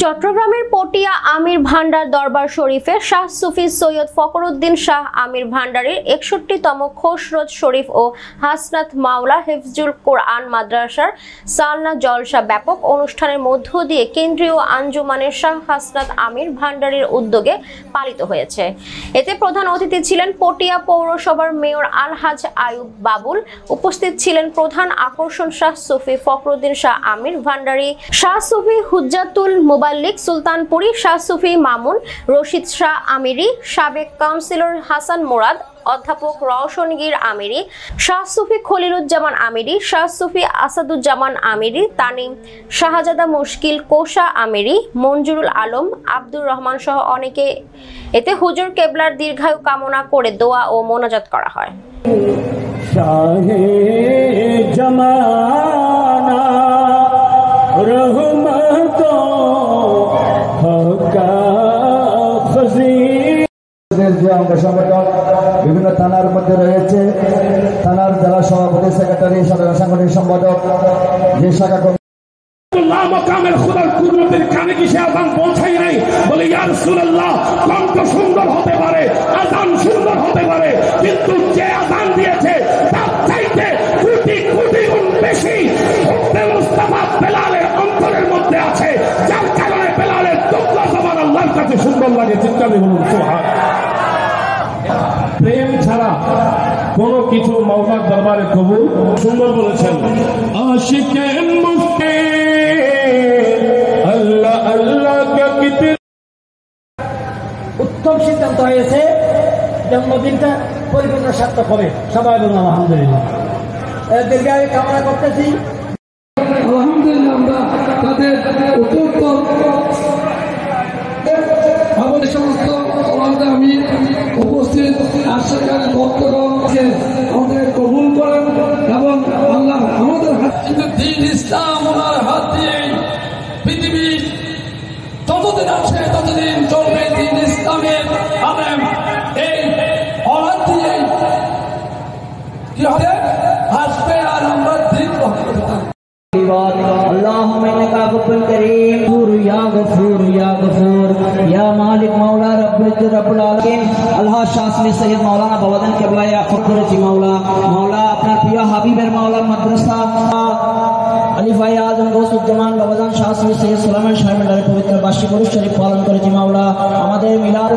চট্টগ্রামের পটিয়া আমির ভান্ডার দরবার শরীফে শাহ সুফি সৈয়দ ফখরুদ্দিন শাহ আমির ভান্ডারের 61তম খোসরোজ শরীফ ও হাসনাত মাওলা হিফজুল কোরআন মাদ্রাসার সালনা জলসা ব্যাপক অনুষ্ঠানের মধ্য দিয়ে কেন্দ্রীয় আঞ্জুমানের শাহ হাসনাত আমির ভান্ডারের উদ্যোগে পালিত হয়েছে। এতে প্রধান অতিথি ছিলেন পটিয়া পৌরসভার মেয়র আলহাজ আয়ুব বাবুল। উপস্থিত ছিলেন প্রধান আকর্ষণ শাহ সুফি ফখরুদ্দিন শাহ আমির ভান্ডারী, শাহ সুফি হুজ্জাতুল মুবাল্লিক সুলতানপুরি, শাহ সুফি মামুন, রশিদ শাহ আমিরি, সাবেক কাউন্সিলর হাসান মুরাদ, অধ্যাপক রওশনগীর আমিরি, শাহ সুফি খলিলুজ্জামান আমিরি, শাহ সুফি আসাদুজ্জামান আমিরি, তানিম শাহজাদা মুশকিল কোষা আমিরি, মঞ্জুরুল আলম, আব্দুর রহমান সহ অনেকে। এতে হুজুর কেবলার দীর্ঘায়ু কামনা করে দোয়া ও মোনাজাত করা হয়। বিভিন্ন থানার মধ্যে রয়েছে থানার জেলা সভাপতি, সেক্রেটারি, সাধারণ সাংগঠনিক সম্পাদক, যে শাখা কানে কি সে আযান পৌঁছাই নাই বলে ইয়া রাসূলুল্লাহ, কণ্ঠ সুন্দর হতে পারে, আযান সুন্দর হতে পারে, কিন্তু যে আযান দিয়েছে তার চাইতে কোটি কোটি গুণ বেশি হুকমে মুস্তাফা বেলালের অন্তরের মধ্যে আছে, যার কারণে বেলালের দুঃখা জবান আল্লাহর কাছে সুন্দর লাগে। চিন্তা বলুন সুবহান। প্রেম ছাড়া কোন কিছু মাওলার দরবারে কবুল। সুন্দর বলেছেন আশিকে মুফতি আল্লাহ আল্লাহ কে উত্তম সিদ্ধান্ত হয়েছে। জন্মদিনটা পরিপূর্ণ সার্থক হবে। সবাই বলুন আলহামদুলিল্লাহ। দীর্ঘায়ু কামনা করতেছি। আলহামদুলিল্লাহ আমরা তাদের উত্তর আমাদের সমস্ত আমি উপস্থিত আশাকারী ভক্তগণ আমাদের কবুল করেন এবং আল্লাহ আমাদের কিন্তু দিন ইসলাম ওনার হাত দিয়ে পৃথিবী যতদিন আছে ততদিন চলবে। দিন ইসলামের আলেম এই হাত দিয়ে কি হবে আসবে, আর আমরা দিন اللهم انك عفو كريم يا غفور يا غفور يا مالك مولا رب العزة رب العالمين। আল্লাহ শাহ সৈয়দ মাওলানা বাবাজান কেবলায় আফত করেছি মাওলা। মাওলা আপনার প্রিয় হাবিবের মাওলা মাদ্রাসা আলিফায়ে আজম গৌসুজ্জামান বাবাজান শাহ সৈয়দ সুলাইমান সাহেবের পবিত্র বার্ষিক অনুষ্ঠান পালন করেছি মাওলা। আমাদের মিলাদ